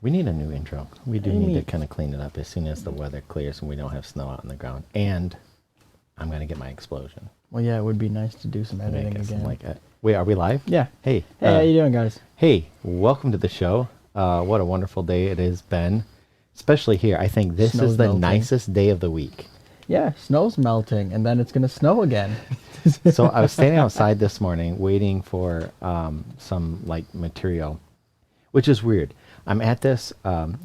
We need a new intro. We do need to kind of clean it up as soon as the weather clears and we don't have snow out on the ground. And I'm going to get my explosion. Well, yeah, it would be nice to do some editing again. Wait, are we live? Yeah. Hey. Hey, how you doing, guys? Hey, welcome to the show. What a wonderful day it has been. Especially here. I think this is the nicest day of the week. Yeah, snow's melting, and then it's going to snow again. So I was standing outside this morning waiting for some material, which is weird. I'm at this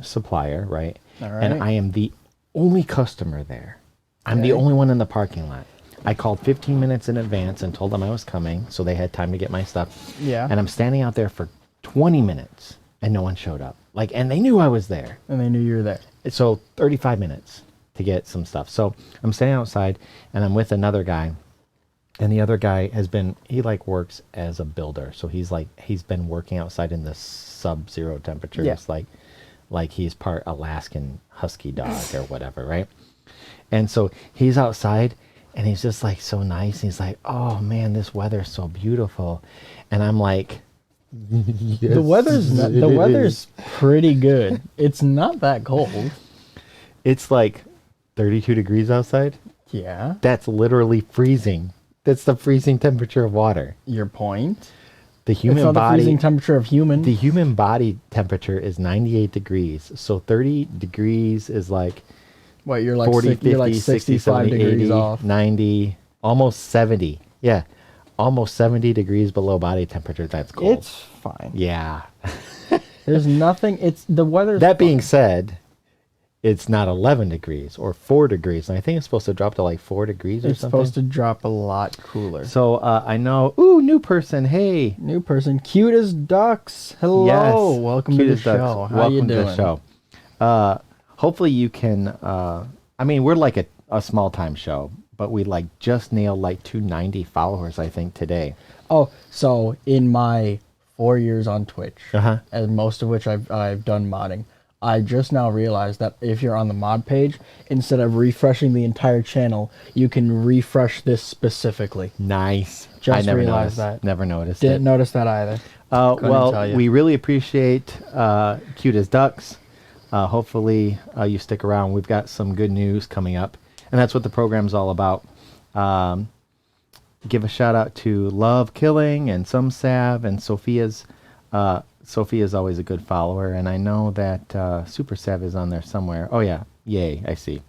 supplier, right? All right? And I am the only customer there. I'm the only one in the parking lot. I called 15 minutes in advance and told them I was coming, so they had time to get my stuff. Yeah. And I'm standing out there for 20 minutes, and no one showed up. And they knew I was there. And they knew you were there. So 35 minutes to get some stuff. So I'm standing outside, and I'm with another guy. And the other guy he works as a builder. So he's been working outside in the sub-zero temperatures, like he's part Alaskan husky dog or whatever, right? And so he's outside, and he's just so nice. He's like, "Oh man, this weather's so beautiful," and I'm like, yes, the weather's pretty good. It's not that cold. It's 32 degrees outside. Yeah, that's literally freezing. That's the freezing temperature of water. Your point? The human it's not body. The freezing temperature of human. The human body temperature is 98 degrees. So 30 degrees is what, you're 40, 50, you're 65 70, degrees 80, off. 90, almost 70. Yeah. Almost 70 degrees below body temperature. That's cold. It's fine. Yeah. There's nothing. It's the weather. That being said, it's not 11 degrees or 4 degrees. And I think it's supposed to drop to 4 degrees or something. It's supposed to drop a lot cooler. So I know. Ooh, new person. Hey. New person. Cute as ducks. Hello. Yes. Welcome to the show. How you doing? Welcome to the show. Hopefully you can. We're a small time show, but we just nailed 290 followers, I think, today. Oh, so in my 4 years on Twitch, and most of which I've done modding, I just now realized that if you're on the mod page, instead of refreshing the entire channel, you can refresh this specifically. Nice. Just I never realized noticed. that. Never noticed. Didn't notice that either. We really appreciate Cute as Ducks. Hopefully you stick around. We've got some good news coming up, and that's what the program's all about. Give a shout out to Love Killing and Some Sav and Sophia's. Sophia's always a good follower, and I know that Super Sav is on there somewhere. Oh yeah, yay! I see.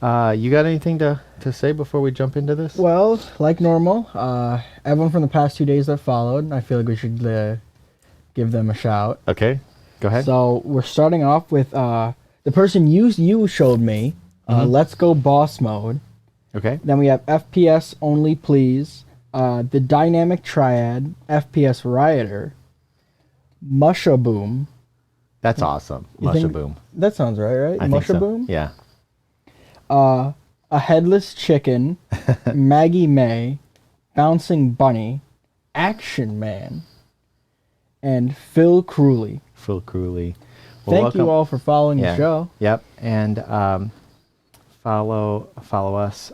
You got anything to say before we jump into this? Well, like normal, everyone from the past 2 days that followed, I feel like we should give them a shout. Okay, go ahead. So we're starting off with the person you showed me. Let's Go Boss Mode. Okay. Then we have FPS Only Please, the Dynamic Triad, FPS Rioter, Mushaboom. That's awesome. Mushaboom. That sounds right? I think so. Mushaboom? Yeah. A Headless Chicken, Maggie May, Bouncing Bunny, Action Man, and Phil Cruelly. Phil Cruelly. Well, Thank you all for following the show. Yep. And follow us.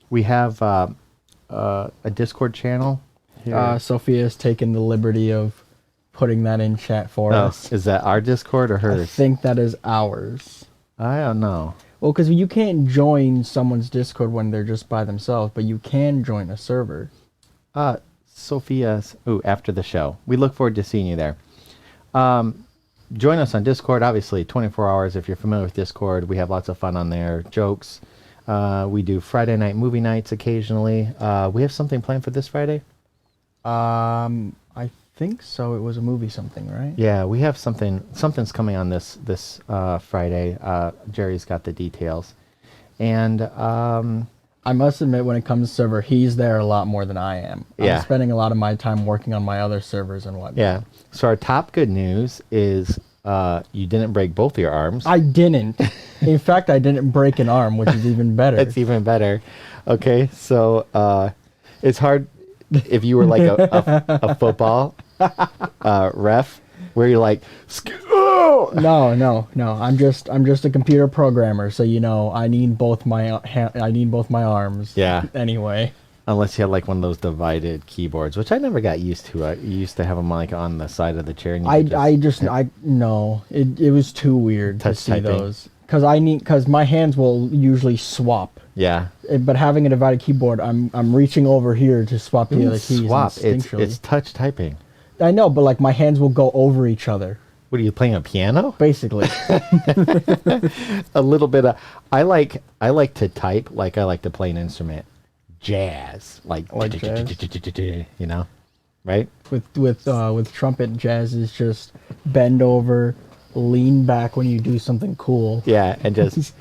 We have a Discord channel. Sophia's taken the liberty of putting that in chat for us. Is that our Discord or hers? I think that is ours. I don't know. Well, because you can't join someone's Discord when they're just by themselves, but you can join a server. Sophia's. After the show. We look forward to seeing you there. Join us on Discord, obviously, 24 hours. If you're familiar with Discord, we have lots of fun on there. Jokes. We do Friday night movie nights occasionally. We have something planned for this Friday? I think so. It was a movie something, right? Yeah, we have something. Something's coming on this Friday. Jerry's got the details. And I must admit, when it comes to server, he's there a lot more than I am. Yeah. I'm spending a lot of my time working on my other servers and whatnot. Yeah. So our top good news is you didn't break both your arms. I didn't. In fact, I didn't break an arm, which is even better. It's even better. Okay, so it's hard if you were like a football ref where you're like, oh! No. I'm just a computer programmer, so I need both my arms. Yeah. Anyway. Unless you had like one of those divided keyboards, which I never got used to. I used to have them like on the side of the chair. And no, it was too weird to see typing. those. Because my hands will usually swap. Yeah. But having a divided keyboard, I'm reaching over here to swap the other keys. Swap. Instinctually. It's touch typing. I know, but like my hands will go over each other. What are you playing, a piano? Basically. A little bit of. I like to type like I like to play an instrument. Jazz, like jazz. You know, right? With trumpet, jazz is just bend over, lean back when you do something cool. Yeah, and just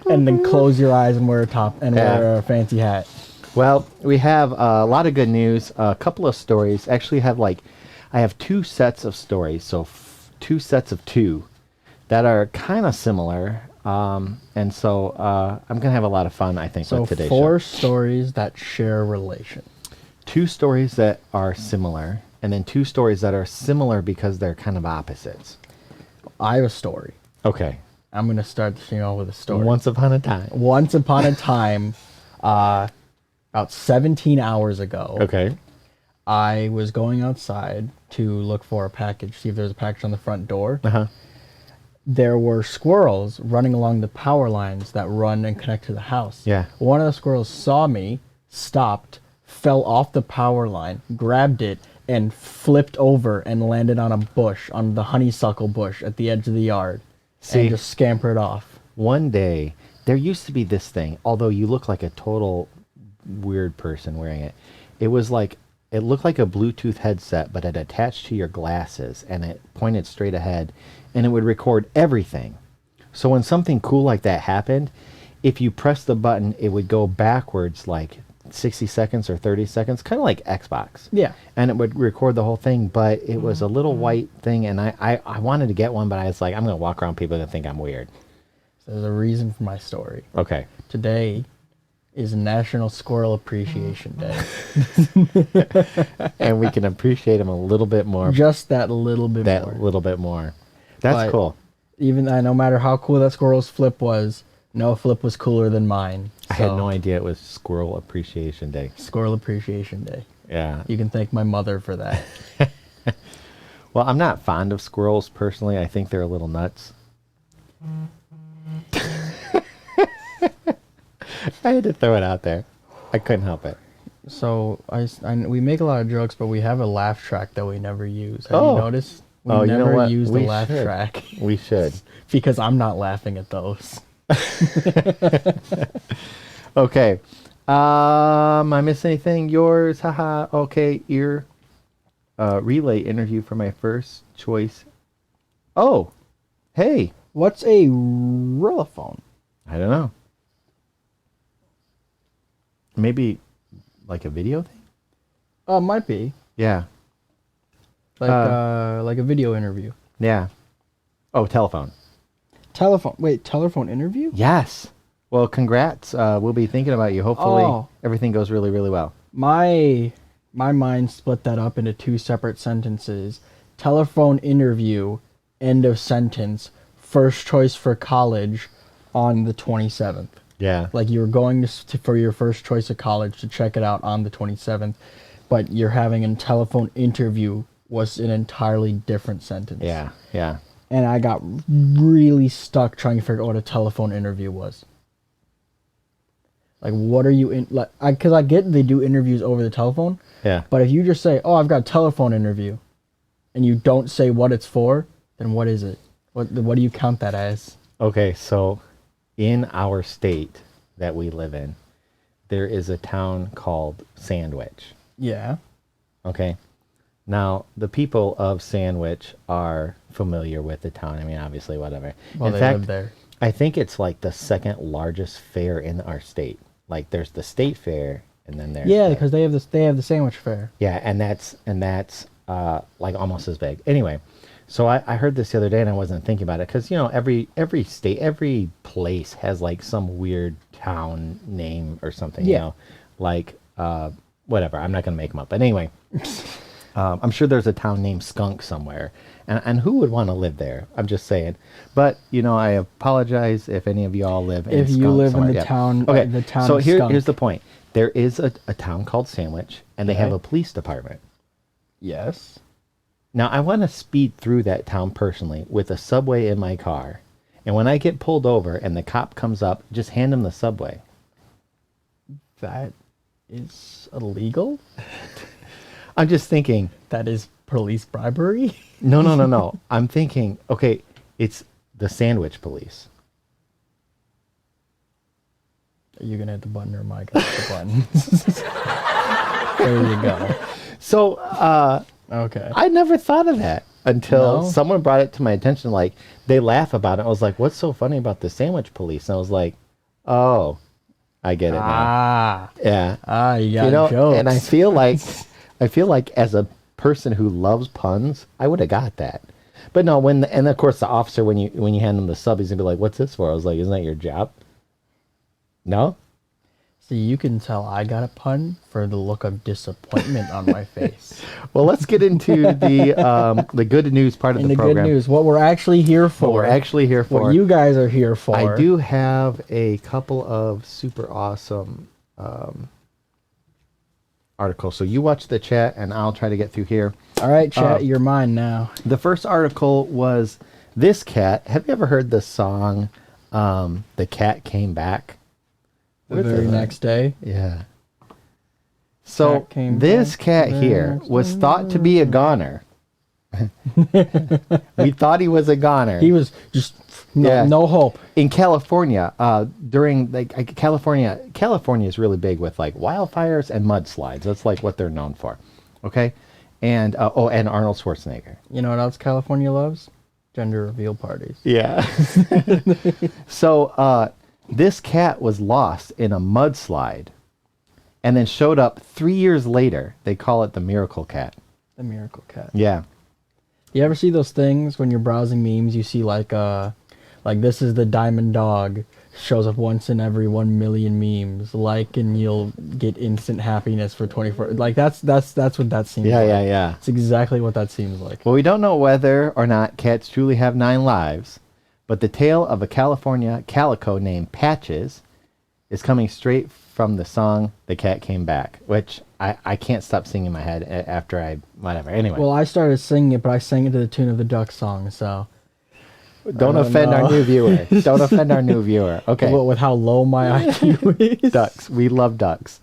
and then close your eyes and wear a top and wear a fancy hat. Well, we have a lot of good news. A couple of stories. Actually, I have two sets of stories. So two sets of two that are kind of similar. And so I'm going to have a lot of fun, I think, with today's show. So 4 stories that share relation. 2 stories that are similar, and then 2 stories that are similar because they're kind of opposites. I have a story. Okay. I'm going to start the show with a story. Once upon a time, about 17 hours ago. Okay. I was going outside to look for a package, see if there was a package on the front door. Uh-huh. There were squirrels running along the power lines that run and connect to the house. Yeah. One of the squirrels saw me, stopped, fell off the power line, grabbed it, and flipped over and landed on a bush, on the honeysuckle bush at the edge of the yard. See, and just scampered off. One day, there used to be this thing, although you look like a total weird person wearing it. It looked like a Bluetooth headset, but it attached to your glasses, and it pointed straight ahead, and it would record everything. So when something cool like that happened, if you press the button, it would go backwards like 60 seconds or 30 seconds, kind of like Xbox. Yeah. And it would record the whole thing, but it was a little white thing, and I wanted to get one, but I was like, I'm going to walk around people that think I'm weird. So there's a reason for my story. Okay. Today is National Squirrel Appreciation Day. And we can appreciate them a little bit more. Just that little bit more. That little bit more. That's cool. Even no matter how cool that squirrel's flip was, no flip was cooler than mine. I had no idea it was Squirrel Appreciation Day. Squirrel Appreciation Day. Yeah. You can thank my mother for that. Well, I'm not fond of squirrels personally. I think they're a little nuts. I had to throw it out there. I couldn't help it. So we make a lot of jokes, but we have a laugh track that we never use. Have you noticed? We never use the laugh track. We should. Because I'm not laughing at those. Okay. I miss anything? Yours? Haha. Okay. Relay interview for my first choice. Oh. Hey. What's a Rillaphone? I don't know. Maybe like a video thing? Might be. Yeah. Like a video interview. Yeah. Oh, telephone. Telephone interview? Yes. Well, congrats. We'll be thinking about you. Hopefully everything goes really, really well. My mind split that up into 2 separate sentences. Telephone interview, end of sentence, first choice for college on the 27th. Yeah. Like you were going for your first choice of college to check it out on the 27th, but you're having a telephone interview was an entirely different sentence. Yeah, yeah. And I got really stuck trying to figure out what a telephone interview was. Like, what are you in? Like, because I get they do interviews over the telephone. Yeah. But if you just say, "Oh, I've got a telephone interview," and you don't say what it's for, then what is it? What do you count that as? Okay, so in our state that we live in, there is a town called Sandwich. Yeah. Okay. Now, the people of Sandwich are familiar with the town. I mean, obviously, whatever. Well, they live there. I think it's like the second largest fair in our state. Like, there's the state fair, and then there's because they have the sandwich fair. Yeah, and that's like almost as big. Anyway, so I heard this the other day, and I wasn't thinking about it because every state, every place has like some weird town name or something. Yeah. Like whatever. I'm not gonna make them up, but anyway. I'm sure there's a town named Skunk somewhere, and who would want to live there? I'm just saying. But I apologize if any of y'all live in Skunk you live somewhere. in the town. Okay, the town. so of Skunk. here's the point. There is a town called Sandwich, and they have a police department. Yes. Now, I want to speed through that town personally with a Subway in my car. And when I get pulled over and the cop comes up, just hand him the Subway. That is illegal? I'm just thinking. That is police bribery? No. I'm thinking, okay, it's the Sandwich Police. Are you going to hit the button or am I going to hit the button? There you go. So, okay. I never thought of that until someone brought it to my attention. Like, they laugh about it. I was like, what's so funny about the Sandwich Police? And I was like, oh, I get it now. Yeah. You got jokes. And I feel like as a person who loves puns, I would have got that. But no, and of course the officer, when you hand him the sub, he's gonna be like, what's this for? I was like, isn't that your job? No? See, you can tell I got a pun for the look of disappointment on my face. Well, let's get into the good news part of the program. The good news, what we're actually here for. What you guys are here for. I do have a couple of super awesome articles. So you watch the chat, and I'll try to get through here. All right, chat, you're mine now. The first article was this cat. Have you ever heard the song, The Cat Came Back? The very next day? Yeah. So this cat here was thought to be a goner. We thought he was a goner. He was just no hope. In California, during California is really big with like wildfires and mudslides. That's like what they're known for. Okay? And and Arnold Schwarzenegger. You know what else California loves? Gender reveal parties. Yeah. So this cat was lost in a mudslide and then showed up 3 years later. They call it the miracle cat. The miracle cat. Yeah. You ever see those things when you're browsing memes, you see like this is the diamond dog, shows up once in every 1 million memes, and you'll get instant happiness for 24. Like that's what that seems like. Yeah. It's exactly what that seems like. Well, we don't know whether or not cats truly have 9 lives, but the tale of a California calico named Patches is coming straight from the song The Cat Came Back, which I can't stop singing in my head after whatever. Anyway. Well, I started singing it, but I sang it to the tune of the Duck song, so... Don't offend our new viewer. Don't offend our new viewer. Okay. With how low my IQ is. Ducks. We love ducks.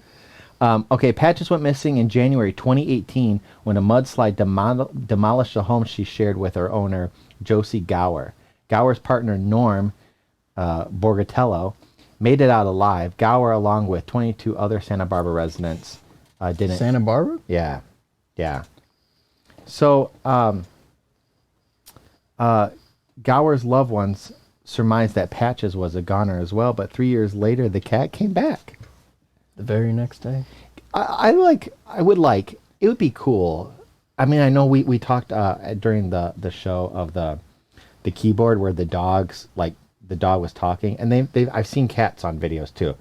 Okay, Patches went missing in January 2018 when a mudslide demolished the home she shared with her owner, Josie Gower. Gower's partner, Norm Borgatello, made it out alive. Gower, along with 22 other Santa Barbara residents, didn't... Santa Barbara? Yeah. So, Gower's loved ones surmised that Patches was a goner as well, but 3 years later, the cat came back. The very next day? It would be cool. I mean, I know we talked during the show of the keyboard where the dog was talking, and I've seen cats on videos too.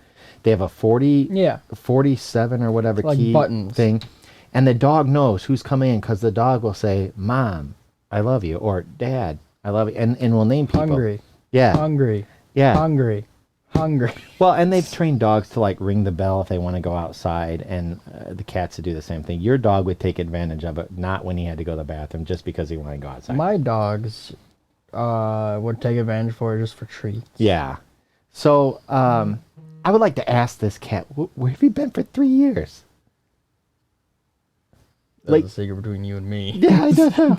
They have a 47 or whatever like key buttons thing, and the dog knows who's coming in because the dog will say, "Mom, I love you," or "Dad, I love you," and will name people. Hungry. Yeah. Hungry. Yeah. Hungry. Well, and they've trained dogs to ring the bell if they want to go outside, and the cats to do the same thing. Your dog would take advantage of it, not when he had to go to the bathroom, just because he wanted to go outside. My dogs would take advantage for it just for treats. Yeah. So I would like to ask this cat, where have you been for 3 years? That's a secret between you and me. Yeah, I don't know.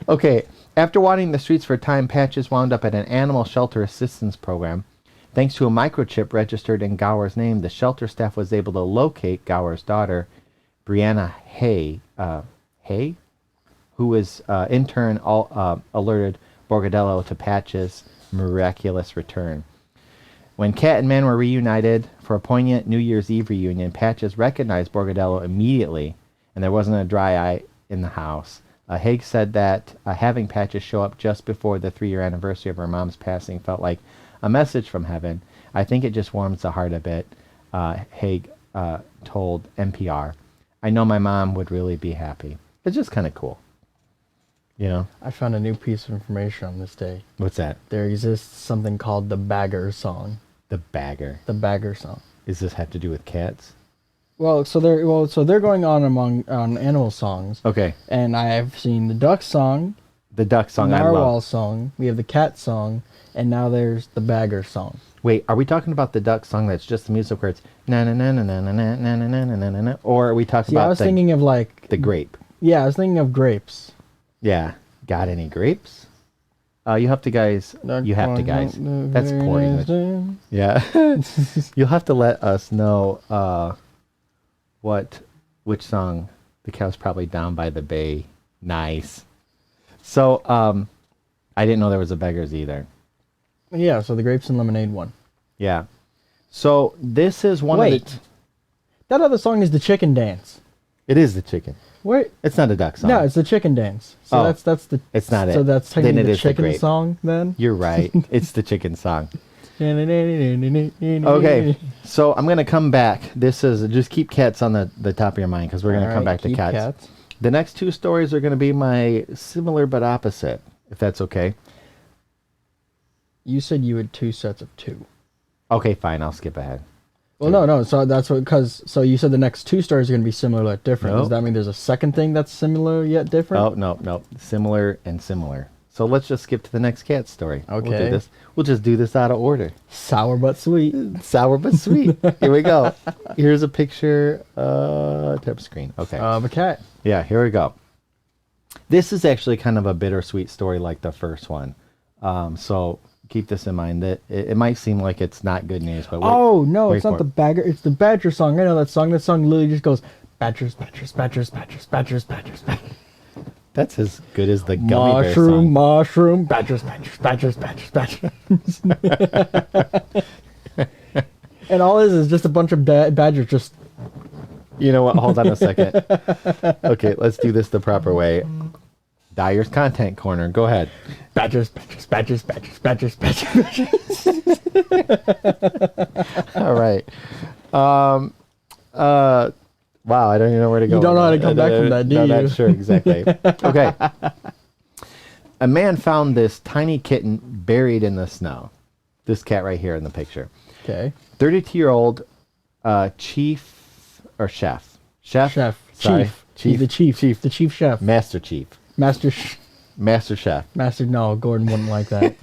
Okay. After wandering the streets for a time, Patches wound up at an animal shelter assistance program. Thanks to a microchip registered in Gower's name, the shelter staff was able to locate Gower's daughter, Brianna Hay, who was in turn alerted Borgadello to Patches' miraculous return. When Cat and Man were reunited for a poignant New Year's Eve reunion, Patches recognized Borgadello immediately, and there wasn't a dry eye in the house. Haig said that having Patches show up just before the 3-year anniversary of her mom's passing felt like a message from heaven. I think it just warms the heart a bit, Haig told NPR. I know my mom would really be happy. It's just kind of cool. You know? I found a new piece of information on this day. What's that? There exists something called the Bagger song. The Bagger? The Bagger song. Does this have to do with cats? So they're going on animal songs. Okay. And I have seen the duck song, The duck song I narwhal love. song. We have the cat song, and now there's the bagger song. Wait, are we talking about the duck song that's just the music where it's na na na na na na na na na na na na na, or are we talking See, I about was thinking of like the grape? Yeah, I was thinking of grapes. Yeah. Got any grapes? You have to, guys. You have to, guys. That's poor English. Yeah. You'll have to let us know which song. The cow's probably down by the bay. Nice. So, I didn't know there was a beggars either. Yeah, so the grapes and lemonade one. Yeah. So this is one of the... That other song is the chicken dance. It is the chicken. Wait. It's not a duck song. No, it's the chicken dance. So that's the... It's not it. So that's technically Then it the is the chicken grape. song then? You're right. It's the chicken song. Okay, so I'm going to come back. This is... Just keep cats on the top of your mind because we're going to come back to cats. The next two stories are going to be my similar but opposite, if that's okay. You said you had 2 sets of 2. Okay, fine. I'll skip ahead. Well, no. So that's what, so you said the next 2 stories are going to be similar yet different. Nope. Does that mean there's a second thing that's similar yet different? Oh, no. Similar and similar. So let's just skip to the next cat story. Okay. We'll do this. We'll just do this out of order. Sour but sweet. Sour but sweet. Here we go. Here's a picture. Tap screen. Okay. Of a cat. Yeah, here we go. This is actually kind of a bittersweet story like the first one. So keep this in mind that it might seem like it's not good news, but it's not the bagger. It's the Badger song. I know that song. That song literally just goes Badgers, Badgers, Badgers, Badgers, Badgers, Badgers, Badgers. That's as good as the gummy bear song. Mushroom, Badgers, Badgers, Badgers, Badgers, Badgers. And all it is just a bunch of badgers just... You know what? Hold on a second. Okay, let's do this the proper way. Dyer's Content Corner. Go ahead. Badgers, Badgers, Badgers, Badgers, Badgers, Badgers. All right. Wow, I don't even know where to go. You don't know how to come back from that, do you? Not sure, exactly. Okay. A man found this tiny kitten buried in the snow. This cat right here in the picture. Okay. 32-year-old chief or chef. Chef. Sorry. Chief. The chief. Chief. The chief chef. Master chief. Master chef. No, Gordon wouldn't like that.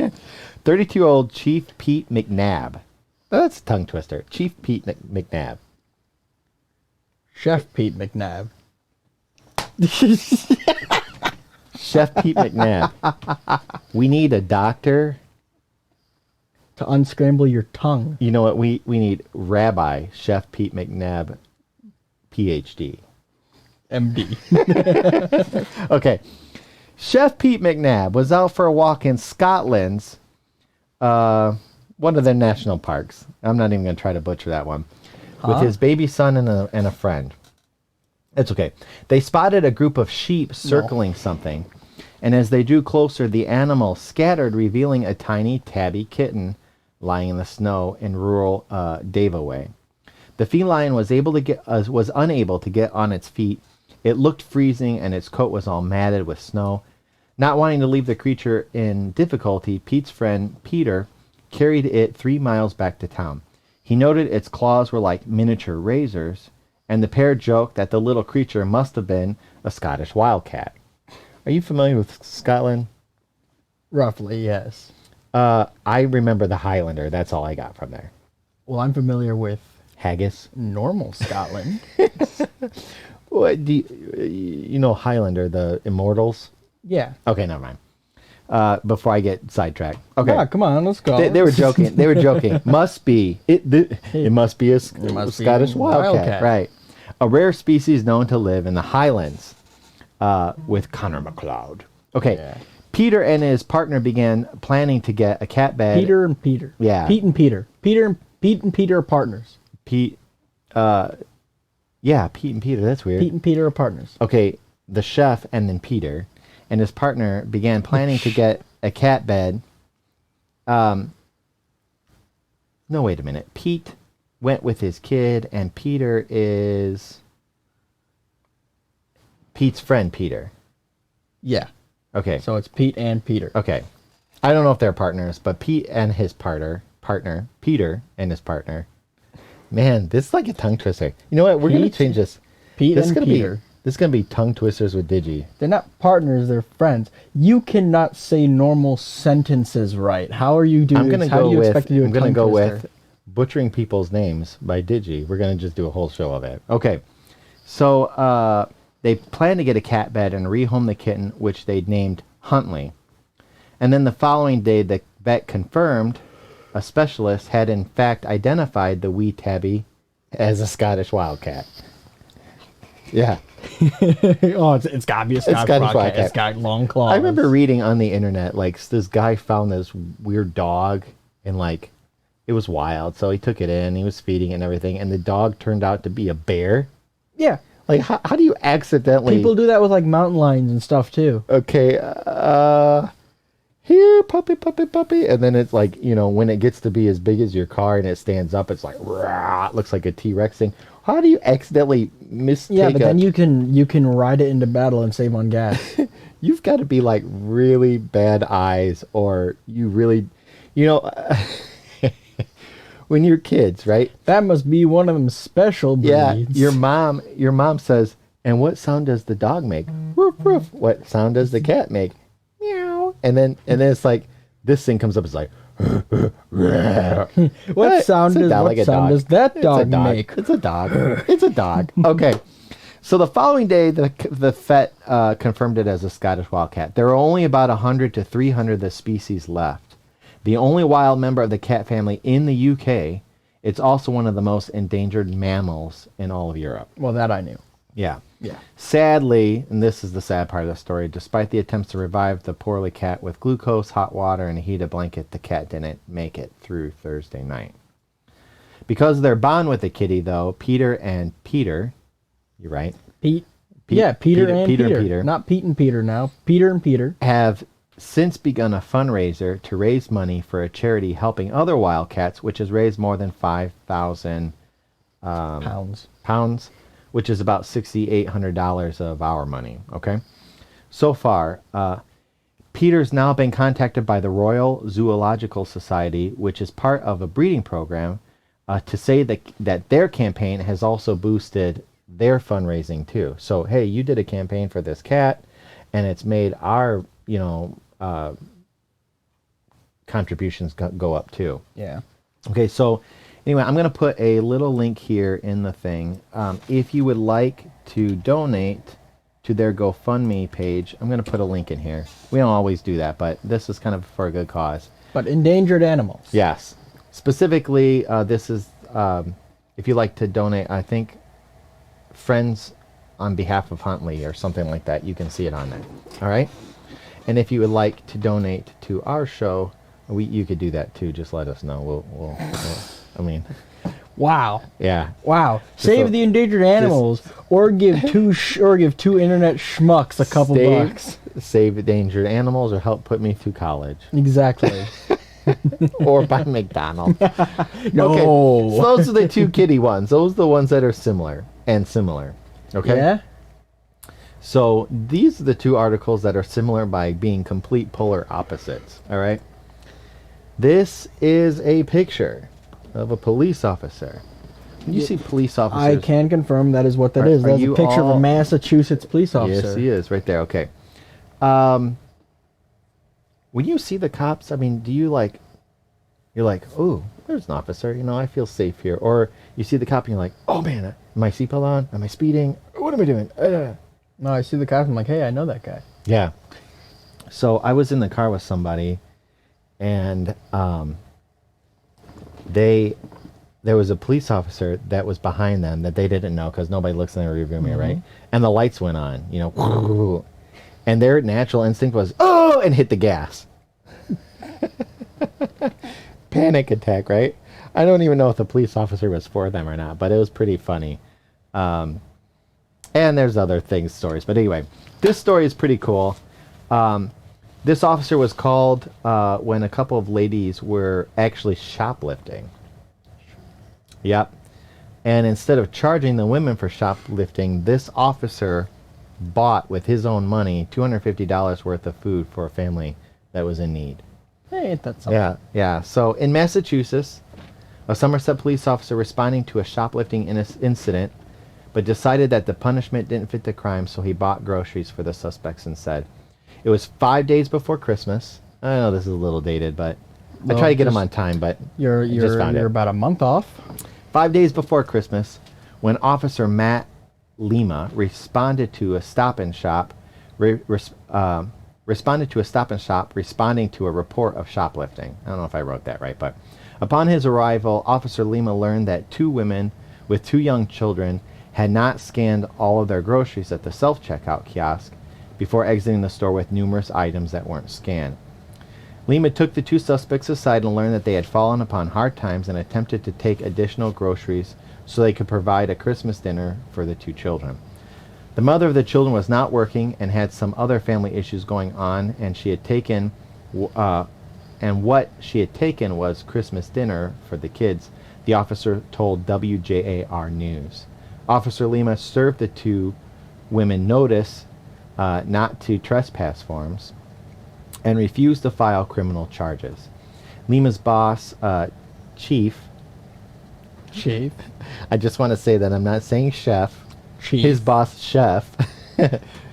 32-year-old Chief Pete McNabb. That's a tongue twister. Chief Pete McNabb. Chef Pete McNabb. Chef Pete McNabb. We need a doctor to unscramble your tongue. You know what? We need Rabbi Chef Pete McNabb, PhD. MD. Okay. Chef Pete McNabb was out for a walk in Scotland's one of their national parks. I'm not even going to try to butcher that one. With his baby son and a friend. It's okay. They spotted a group of sheep circling something, and as they drew closer, the animal scattered, revealing a tiny tabby kitten lying in the snow in rural Davaway. The feline was unable to get on its feet. It looked freezing, and its coat was all matted with snow. Not wanting to leave the creature in difficulty, Pete's friend Peter carried it 3 miles back to town. He noted its claws were like miniature razors, and the pair joked that the little creature must have been a Scottish wildcat. Are you familiar with Scotland? Roughly, yes. I remember the Highlander. That's all I got from there. Well, I'm familiar with haggis. Normal Scotland. What do you know Highlander, the Immortals? Yeah. Okay, never mind. Before I get sidetracked. Okay. Yeah, come on, let's go. They were joking. They were joking. Must be it must be a Scottish wildcat, right? A rare species known to live in the Highlands with Connor MacLeod. Okay. Yeah. Peter and his partner began planning to get a cat bed. Peter and Peter. Yeah. Pete and Peter. Pete and Peter are partners. Pete and Peter, that's weird. Pete and Peter are partners. Okay, the chef and then Peter and his partner began planning to get a cat bed. No, wait a minute. Pete went with his kid, and Peter is Pete's friend, Peter. Yeah. Okay. So it's Pete and Peter. Okay. I don't know if they're partners, but Pete and his partner, Peter and his partner, Man, this is like a tongue twister. You know what? We're going to change this. Pete This is and gonna Peter. This is going to be tongue twisters with Digi. They're not partners, they're friends. You cannot say normal sentences right. How are you doing? I'm going to How do go you with, expect to do a I'm going to tongue go twister? with Butchering People's Names by Digi. We're going to just do a whole show of it. Okay. So, they plan to get a cat bed and rehome the kitten, which they'd named Huntley. And then the following day, the vet confirmed a specialist had in fact identified the wee tabby as a Scottish Wildcat. Yeah. Oh, it's got to be a Scottish Wildcat. It's got long claws. I remember reading on the internet, like, this guy found this weird dog, and, like, it was wild. So he took it in, he was feeding it and everything, and the dog turned out to be a bear. Yeah. Like, how do you accidentally... People do that with, like, mountain lions and stuff, too. Okay, here, puppy, puppy, puppy. And then it's like, you know, when it gets to be as big as your car and it stands up, it's like, rah, it looks like a T-Rex thing. How do you accidentally mistake Yeah, but then you can ride it into battle and save on gas. You've got to be like really bad eyes, or you really, you know, when you're kids, right? That must be one of them special breeds. Yeah, your mom says, and what sound does the dog make? Roof, roof. What sound does the cat make? Meow. And then it's like, this thing comes up, it's like, what sound does that dog make? It's a dog. It's a dog. Okay. So the following day, the vet confirmed it as a Scottish Wildcat. There are only about 100 to 300 of the species left. The only wild member of the cat family in the UK. It's also one of the most endangered mammals in all of Europe. Well, that I knew. Yeah. Yeah. Sadly, and this is the sad part of the story, despite the attempts to revive the poorly cat with glucose, hot water, and a heated blanket, the cat didn't make it through Thursday night. Because of their bond with the kitty, though, Peter and Peter, you're right. Peter and Peter. Not Pete and Peter now. Peter and Peter. Have since begun a fundraiser to raise money for a charity helping other wildcats, which has raised more than 5,000 pounds, which is about $6,800 of our money, okay? So far, Peter's now been contacted by the Royal Zoological Society, which is part of a breeding program, to say that their campaign has also boosted their fundraising too. So, hey, you did a campaign for this cat, and it's made our, contributions go up too. Yeah. Okay, so anyway, I'm going to put a little link here in the thing. If you would like to donate to their GoFundMe page, I'm going to put a link in here. We don't always do that, but this is kind of for a good cause. But endangered animals. Yes. Specifically, this is, if you'd like to donate, I think, Friends on Behalf of Huntley or something like that. You can see it on there. All right? And if you would like to donate to our show, you could do that too. Just let us know. We'll I mean, wow. Yeah. Wow. Save the endangered animals, or give two internet schmucks a couple bucks. Save endangered animals, or help put me through college. Exactly. Or buy McDonald's. No. Okay. So those are the two kitty ones. Those are the ones that are similar. Okay. Yeah. So these are the two articles that are similar by being complete polar opposites. All right. This is a picture of a police officer. When you see police officers, I can confirm that is what that is. That's a picture of a Massachusetts police officer. Yes, he is right there. Okay. When you see the cops, I mean, do you like? You're like, oh, there's an officer. I feel safe here. Or you see the cop and you're like, oh man, am my seatbelt on? Am I speeding? What am I doing? No, I see the cop. I'm like, hey, I know that guy. Yeah. So I was in the car with somebody, and there was a police officer that was behind them that they didn't know because nobody looks in the rearview mirror, right? And the lights went on, and their natural instinct was, oh, and hit the gas. Panic attack, right? I don't even know if the police officer was for them or not, but it was pretty funny. And there's other stories. But anyway, this story is pretty cool. This officer was called when a couple of ladies were actually shoplifting. Yep. And instead of charging the women for shoplifting, this officer bought with his own money $250 worth of food for a family that was in need. Hey, ain't that something? Yeah. So in Massachusetts, A Somerset police officer responding to a shoplifting incident, but decided that the punishment didn't fit the crime, so he bought groceries for the suspects instead. It was 5 days before Christmas. I know this is a little dated, but I try to get them on time, but you're about a month off. 5 days before Christmas, when Officer Matt Lima responded to a stop and shop, responding to a report of shoplifting. I don't know if I wrote that right, but upon his arrival, Officer Lima learned that 2 women with 2 young children had not scanned all of their groceries at the self-checkout kiosk before exiting the store with numerous items that weren't scanned. Lima took the 2 suspects aside and learned that they had fallen upon hard times and attempted to take additional groceries so they could provide a Christmas dinner for the 2 children. The mother of the children was not working and had some other family issues going on, and what she had taken was Christmas dinner for the kids, the officer told WJAR News. Officer Lima served the 2 women notice not to trespass forms and refused to file criminal charges. Lima's boss, Chief, I just want to say that I'm not saying chef. Chief. His boss, Chef.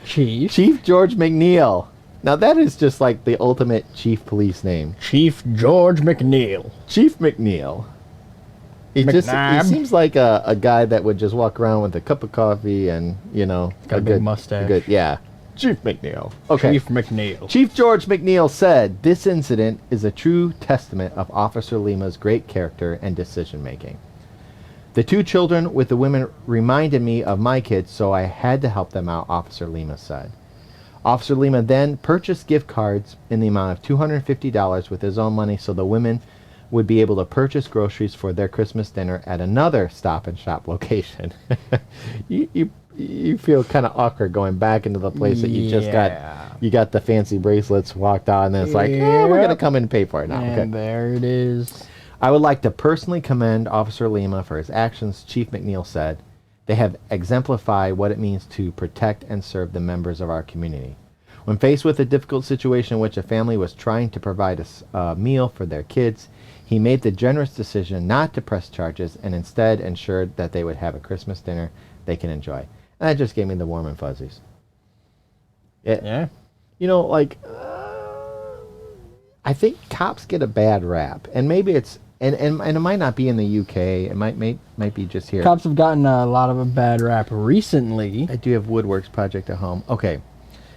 Chief George McNeil. Now that is just like the ultimate chief police name. Chief George McNeil. Chief McNeil. He seems like a guy that would just walk around with a cup of coffee and, got a big mustache. Yeah. Chief McNeil. Okay. Chief McNeil. Chief George McNeil said, "This incident is a true testament of Officer Lima's great character and decision making. The 2 children with the women reminded me of my kids, so I had to help them out," Officer Lima said. Officer Lima then purchased gift cards in the amount of $250 with his own money so the women would be able to purchase groceries for their Christmas dinner at another Stop and Shop location. You feel kind of awkward going back into the place that you just got the fancy bracelets, walked on, and then it's like, we're going to come in and pay for it now. And there it is. "I would like to personally commend Officer Lima for his actions," Chief McNeil said. "They have exemplified what it means to protect and serve the members of our community. When faced with a difficult situation in which a family was trying to provide a meal for their kids, he made the generous decision not to press charges and instead ensured that they would have a Christmas dinner they can enjoy." And that just gave me the warm and fuzzies. Yeah. I think cops get a bad rap, and maybe it's and it might not be in the UK. It might be just here. Cops have gotten a lot of a bad rap recently. I do have Woodworks project at home. Okay,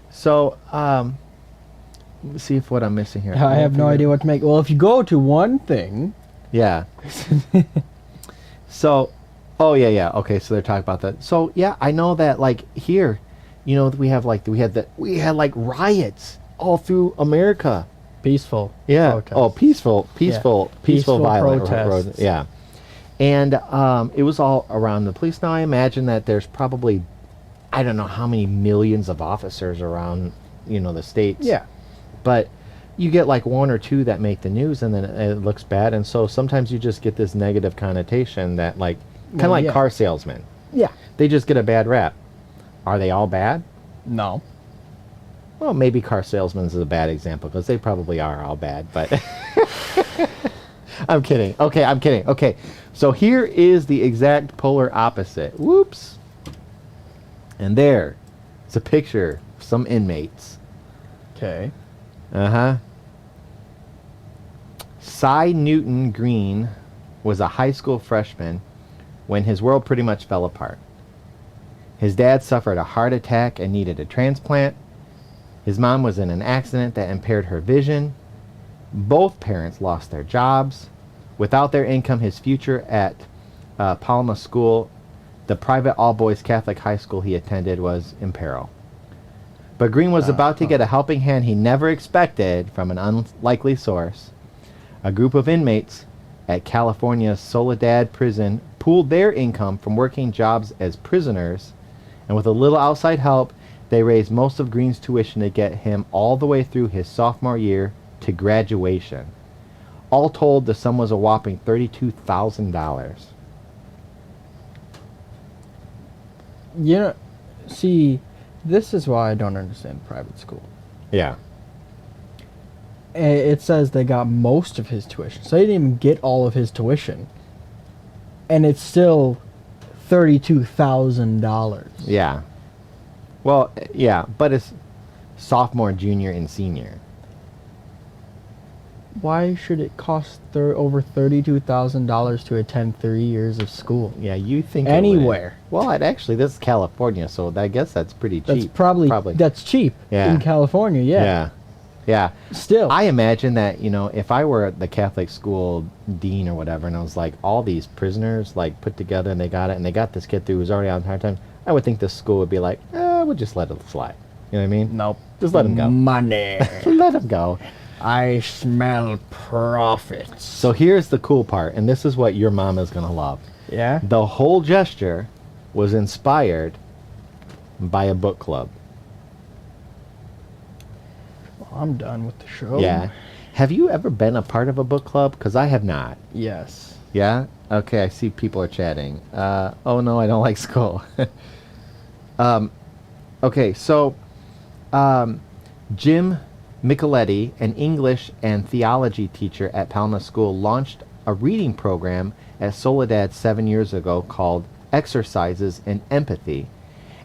so let's see if what I'm missing here. I have no idea what to make. Well, if you go to one thing, yeah. So, yeah. Okay, so they're talking about that. So yeah, I know that like here, we had riots all through America. Peaceful. Yeah. Protests. Oh, peaceful, violent protests. Yeah. And it was all around the police. Now I imagine that there's probably, I don't know how many millions of officers around, the states. Yeah. But you get like 1 or 2 that make the news, and then it looks bad. And so sometimes you just get this negative connotation that like, kind of like car salesmen. Yeah. They just get a bad rap. Are they all bad? No. Well, maybe car salesmen is a bad example because they probably are all bad, but I'm kidding. Okay, I'm kidding. Okay, so here is the exact polar opposite. Whoops. And there, it's a picture of some inmates. Okay. Cy Newton Green was a high school freshman when his world pretty much fell apart. His dad suffered a heart attack and needed a transplant. His mom was in an accident that impaired her vision. Both parents lost their jobs. Without their income, his future at Palma School, the private all-boys Catholic high school he attended, was in peril. But Green was about to get a helping hand he never expected from an unlikely source. A group of inmates at California's Soledad prison pooled their income from working jobs as prisoners, and with a little outside help, they raised most of Green's tuition to get him all the way through his sophomore year to graduation. All told, the sum was a whopping $32,000. See, this is why I don't understand private school. Yeah. It says they got most of his tuition, so they didn't even get all of his tuition. and it's still $32,000. Yeah. Well, yeah, but it's sophomore, junior, and senior. Why should it cost over $32,000 to attend 3 years of school? Yeah, you think anywhere? Well, actually, this is California, so I guess that's pretty cheap. That's probably that's cheap in California. Yeah. Yeah. Still, I imagine that, if I were the Catholic school dean or whatever, and I was like, all these prisoners like put together and they got it, and they got this kid through who's already on hard time, I would think this school would be like, we'll just let it slide. You know what I mean? nope. Just let him go. Money. Let him go. I smell profits. So here's the cool part, and this is what your mom is going to love. Yeah? The whole gesture was inspired by a book club. Well, I'm done with the show. Yeah. Have you ever been a part of a book club? Because I have not. Yes. Yeah? Okay, I see people are chatting. Oh no, I don't like school. Okay, so Jim Micheletti, an English and theology teacher at Palma School, launched a reading program at Soledad 7 years ago called Exercises in Empathy,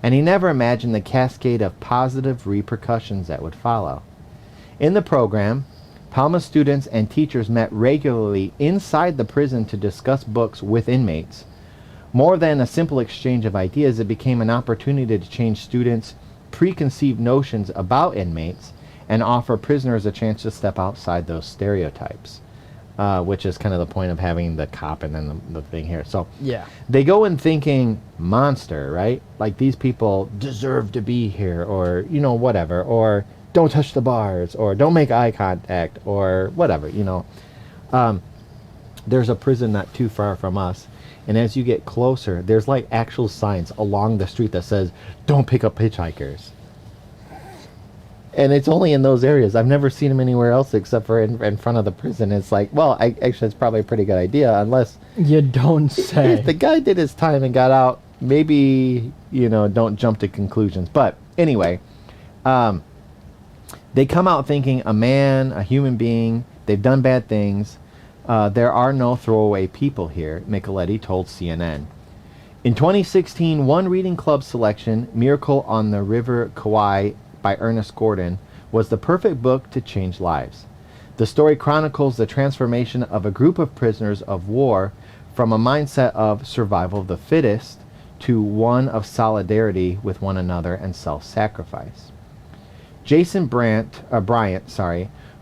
and he never imagined the cascade of positive repercussions that would follow. In the program, Palma students and teachers met regularly inside the prison to discuss books with inmates. More than a simple exchange of ideas, it became an opportunity to change students' preconceived notions about inmates and offer prisoners a chance to step outside those stereotypes, which is kind of the point of having the cop and then the thing here. So Yeah. they go in thinking monster, right? Like these people deserve to be here, or, whatever, or don't touch the bars, or don't make eye contact, or whatever, There's a prison not too far from us, and as you get closer, there's like actual signs along the street that says, don't pick up hitchhikers. And it's only in those areas. I've never seen them anywhere else except for in front of the prison. It's like, well, actually, it's probably a pretty good idea, unless You don't say. if the guy did his time and got out, maybe, don't jump to conclusions. But anyway, they come out thinking a man, a human being, they've done bad things. There are no throwaway people here, Micheletti told CNN. In 2016, one reading club selection, Miracle on the River Kauai by Ernest Gordon, was the perfect book to change lives. The story chronicles the transformation of a group of prisoners of war from a mindset of survival of the fittest to one of solidarity with one another and self-sacrifice. Jason Bryant,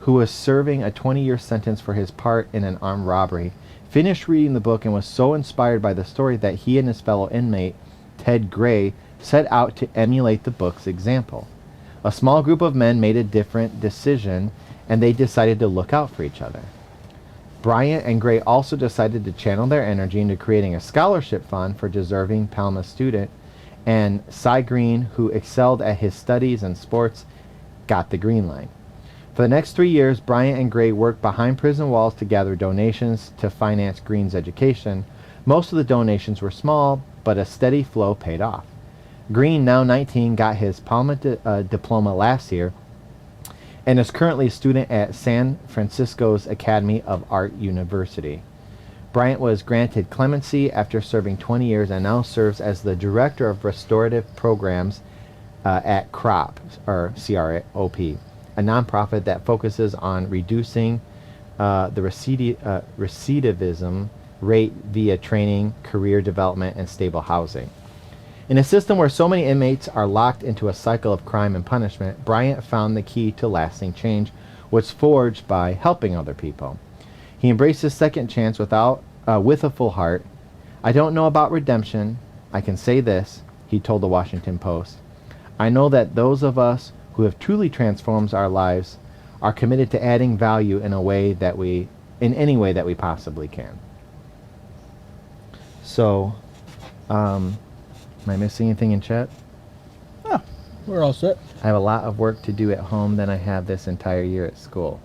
who was serving a 20-year sentence for his part in an armed robbery, finished reading the book and was so inspired by the story that he and his fellow inmate, Ted Gray, set out to emulate the book's example. A small group of men made a different decision, and they decided to look out for each other. Bryant and Gray also decided to channel their energy into creating a scholarship fund for deserving Palma student, and Cy Green, who excelled at his studies and sports, got the green line. For the next 3 years, Bryant and Gray worked behind prison walls to gather donations to finance Green's education. Most of the donations were small, but a steady flow paid off. Green, now 19, got his Palma diploma last year and is currently a student at San Francisco's Academy of Art University. Bryant was granted clemency after serving 20 years and now serves as the Director of Restorative Programs at CROP, or CROP, a nonprofit that focuses on reducing the recidivism rate via training, career development, and stable housing. In a system where so many inmates are locked into a cycle of crime and punishment, Bryant found the key to lasting change was forged by helping other people. He embraced his second chance with a full heart. I don't know about redemption. I can say this, he told the Washington Post. I know that those of us who have truly transformed our lives are committed to adding value in any way that we possibly can. So, am I missing anything in chat? Oh, we're all set. I have a lot of work to do at home than I have this entire year at school.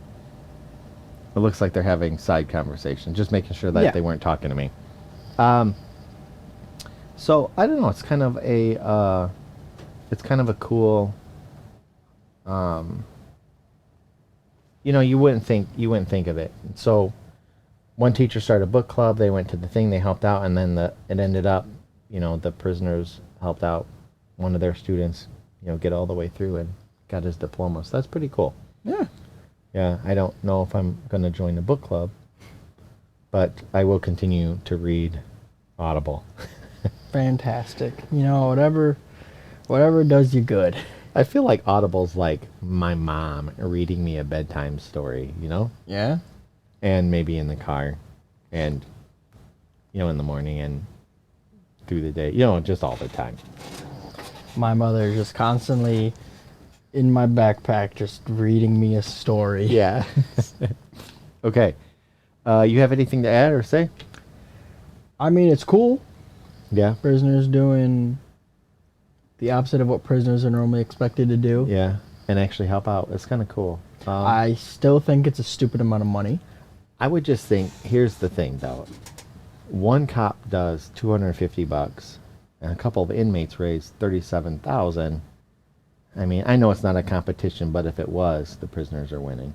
It looks like they're having side conversations, just making sure that they weren't talking to me. So I don't know. It's kind of a cool. You wouldn't think of it. So one teacher started a book club. They went to the thing. They helped out, and then it ended up, the prisoners helped out one of their students, get all the way through and got his diploma. So that's pretty cool. Yeah. Yeah, I don't know if I'm going to join the book club, but I will continue to read Audible. Fantastic. Whatever does you good. I feel like Audible's like my mom reading me a bedtime story, Yeah. And maybe in the car and, in the morning and through the day, just all the time. My mother is just constantly in my backpack just reading me a story. Yeah. Okay. You have anything to add or say? I mean, it's cool. Yeah. Prisoners doing the opposite of what prisoners are normally expected to do. Yeah. And actually help out. It's kind of cool. I still think it's a stupid amount of money. I would just think, here's the thing though. One cop does $250 and a couple of inmates raise $37,000. I mean, I know it's not a competition, but if it was, the prisoners are winning.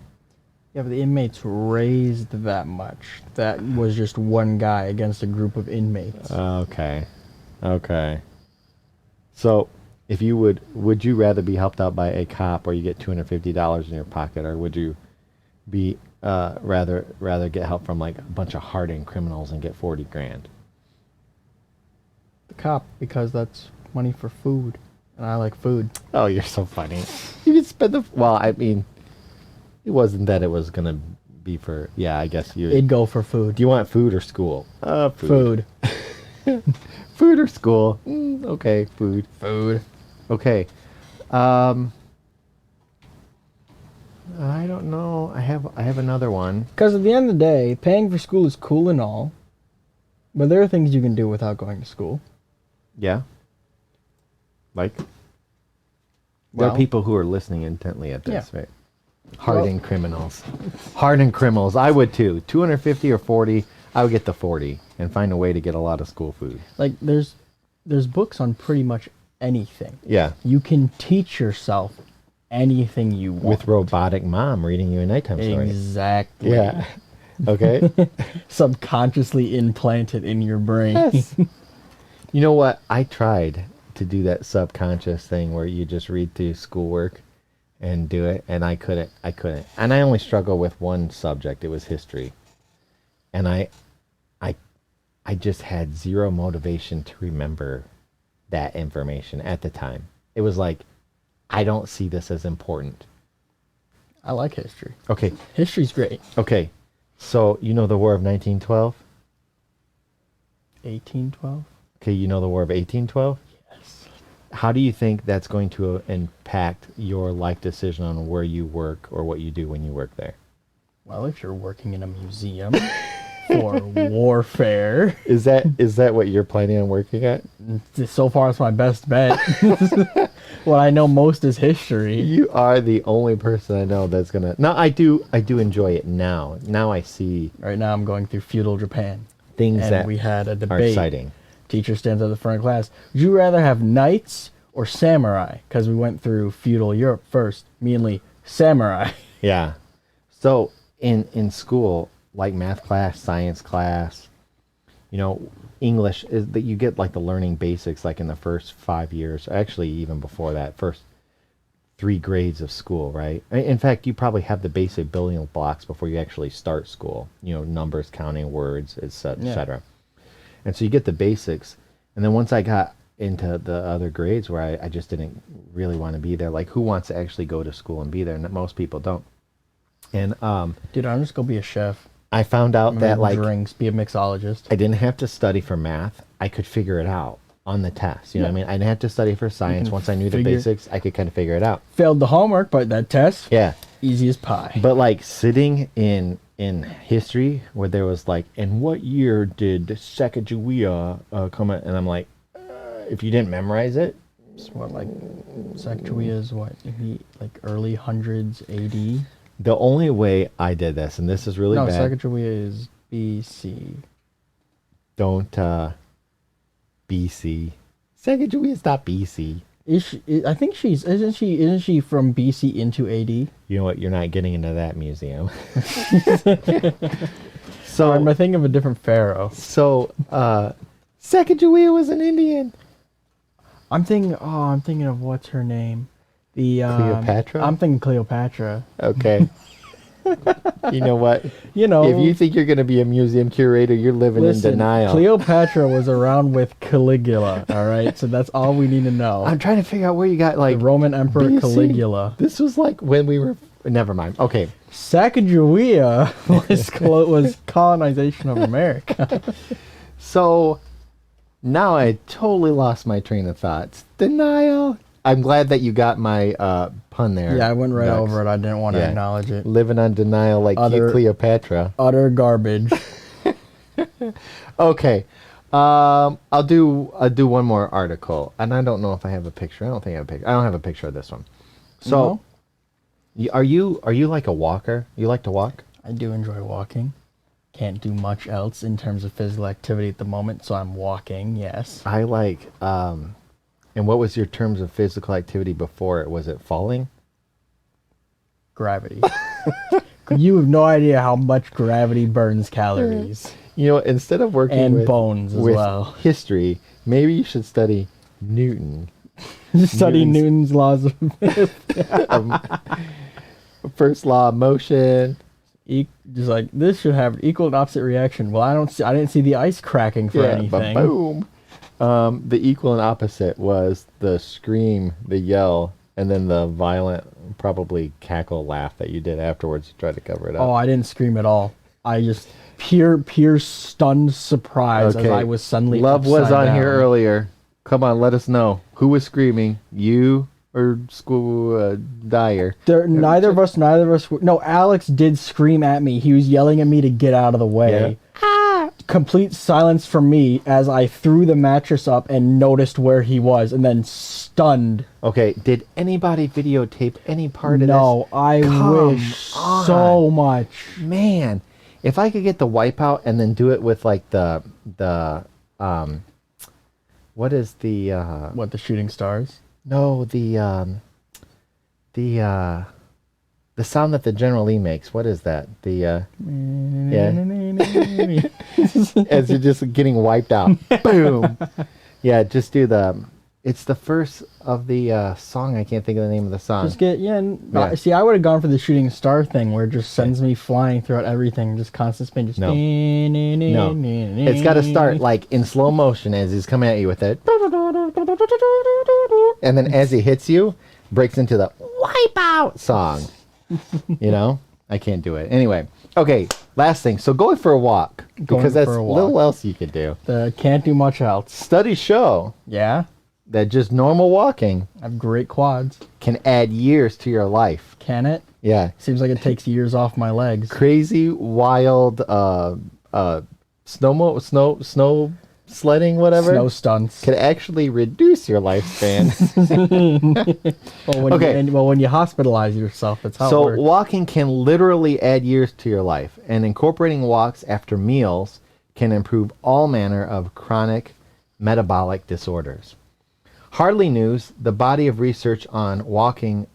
Yeah, but the inmates raised that much. That was just one guy against a group of inmates. Okay. So, if you would you rather be helped out by a cop where you get $250 in your pocket, or would you be rather get help from like a bunch of hardened criminals and get 40 grand? The cop, because that's money for food, and I like food. Oh, you're so funny. You could spend I mean, it wasn't that it was gonna be for. Yeah, I guess you. It'd go for food. Do you want food or school? Food. Food or school? Okay, food. Food. Okay. I don't know. I have another one. Because at the end of the day, paying for school is cool and all, but there are things you can do without going to school. Yeah. Like? There Well, are people who are listening intently at this, yeah. right? Hardened criminals. Hardened criminals. I would too. 250 or 40. I would get the 40 and find a way to get a lot of school food. Like, there's books on pretty much anything. Yeah. You can teach yourself anything you want. With robotic mom reading you a nighttime story. Exactly. Yeah. Okay. Subconsciously implanted in your brain. Yes. You know what? I tried to do that subconscious thing where you just read through schoolwork and do it, and I couldn't. And I only struggle with one subject. It was history. And I just had zero motivation to remember that information at the time. It was like, I don't see this as important. I like history. Okay. History's great. Okay. So, you know the War of 1912? 1812? Okay, you know the War of 1812? Yes. How do you think that's going to impact your life decision on where you work or what you do when you work there? Well, if you're working in a museum for warfare. Is that what you're planning on working at? So far, it's my best bet. What I know most is history. You are the only person I know that's gonna. No, I do enjoy it now. Now I see Right now, I'm going through feudal Japan. things And that we had a are debate. exciting. Teacher stands at the front of class. Would you rather have knights or samurai? Because we went through feudal Europe first. Me and Lee, samurai. Yeah. So in school, like math class, science class, English is that you get like the learning basics like in the first 5 years, actually even before that, first 3 grades of school, right? In fact, you probably have the basic building blocks before you actually start school, numbers, counting, words, etc. And so you get the basics. And then once I got into the other grades where I just didn't really want to be there, like who wants to actually go to school and be there? And most people don't. And Dude, I'm just going to be a chef. I found out that like drinks, be a mixologist. I didn't have to study for math. I could figure it out on the test. You know what I mean? I didn't have to study for science. Once I knew the basics, I could kind of figure it out. Failed the homework, but that test, Yeah. easy as pie. But like sitting in history where there was like, in what year did Sacagawea come in? And I'm like, if you didn't memorize it. It's what, like, Sacagawea is what? Like early hundreds AD? The only way I did this, and this is really No, bad. Sacagawea is BC. Don't BC. Sacagawea is not BC. I think isn't she from BC into AD? You know what? You're not getting into that museum. So am I thinking of a different pharaoh? So Sacagawea was an Indian. I'm thinking of what's her name? The Cleopatra? I'm thinking Cleopatra. Okay. You know what? You know, if you think you're going to be a museum curator, you're living in denial. Cleopatra was around with Caligula, all right? So that's all we need to know. I'm trying to figure out where you got like the Roman Emperor BC. Caligula. This was like when we were never mind. Okay. Sacagawea was colonization of America. So now I totally lost my train of thoughts. Denial. I'm glad that you got my pun there. Yeah, I went right over it. I didn't want to acknowledge it. Living on denial like Cleopatra. Utter garbage. Okay. I'll do one more article. And I don't know if I have a picture. I don't think I have a picture. I don't have a picture of this one. So are you like a walker? You like to walk? I do enjoy walking. Can't do much else in terms of physical activity at the moment, so I'm walking, yes. I like and what was your terms of physical activity before it? Was it falling? Gravity. You have no idea how much gravity burns calories. You know, instead of working and bones as well. History, maybe you should study Newton. Study Newton's laws of first law of motion. Just like this should have equal and opposite reaction. Well, I didn't see the ice cracking for anything. But boom. The equal and opposite was the scream, the yell, and then the violent, probably cackle laugh that you did afterwards to try to cover it up. Oh, I didn't scream at all. I just pure stunned surprise as I was suddenly Love was on down. here earlier. Come on, let us know. Who was screaming? You or School Dyer? Neither of us. No, Alex did scream at me. He was yelling at me to get out of the way. Yeah. Complete silence from me as I threw the mattress up and noticed where he was, and then stunned. Okay, did anybody videotape any part of this? No, I wish so much. Man, if I could get the wipeout and then do it with like the what is the what, the shooting stars? No, the sound that the General Lee makes. What is that? As you're just getting wiped out. Boom. Yeah, just do it's the first of the song. I can't think of the name of the song. Just get see, I would have gone for the shooting star thing where it just sends me flying throughout everything, just constant spin. Just no. It's got to start like in slow motion as he's coming at you with it, and then as he hits you, breaks into the Wipeout song. You know, I can't do it anyway. Okay, last thing. So going for a walk, because that's little else you could do. Can't do much else. Studies show that just normal walking, I have great quads, can add years to your life. Can it? Yeah. Seems like it takes years off my legs. Crazy, wild, snow sledding, whatever. Snow stunts can actually reduce your lifespan. When you hospitalize yourself, that's how it works. So walking can literally add years to your life, and incorporating walks after meals can improve all manner of chronic metabolic disorders. Hardly news, the body of research on walking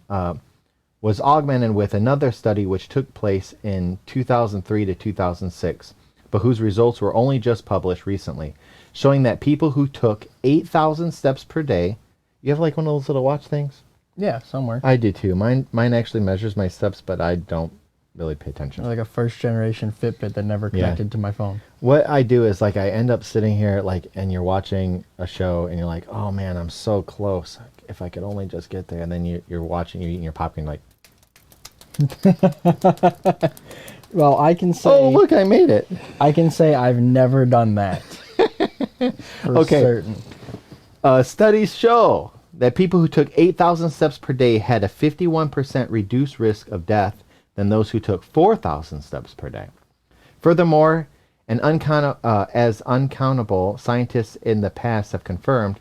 was augmented with another study which took place in 2003 to 2006, but whose results were only just published recently, showing that people who took 8,000 steps per day, you have like one of those little watch things? Yeah, somewhere. I do too. Mine actually measures my steps, but I don't really pay attention. Like a first generation Fitbit that never connected to my phone. What I do is like I end up sitting here and you're watching a show and you're like, oh man, I'm so close. If I could only just get there. And then you're watching, you're eating your popcorn like. Well, I can say. Oh, look, I made it. I can say I've never done that. For certain. Studies show that people who took 8,000 steps per day had a 51% reduced risk of death than those who took 4,000 steps per day. Furthermore, as uncountable scientists in the past have confirmed,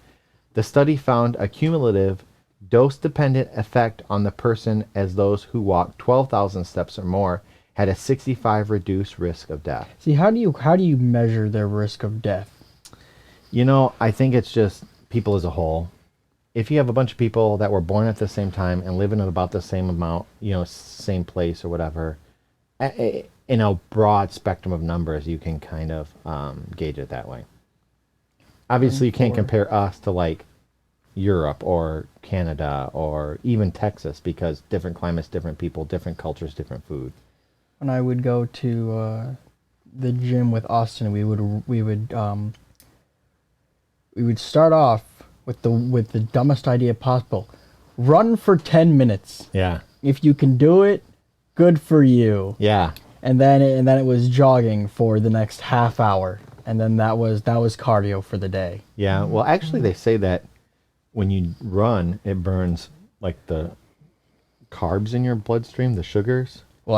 the study found a cumulative dose-dependent effect on the person as those who walked 12,000 steps or more had a 65 reduced risk of death. See, how do you measure their risk of death? You know, I think it's just people as a whole. If you have a bunch of people that were born at the same time and live in about the same amount, same place or whatever, in a broad spectrum of numbers, you can kind of gauge it that way. Obviously, you can't compare us to like Europe or Canada or even Texas because different climates, different people, different cultures, different food. When I would go to the gym with Austin, we would start off with the dumbest idea possible. Run for 10 minutes. Yeah. If you can do it, good for you. Yeah. And then it was jogging for the next half hour. And then that was cardio for the day. Yeah. Well, actually, they say that when you run, it burns like the carbs in your bloodstream, the sugars. Well,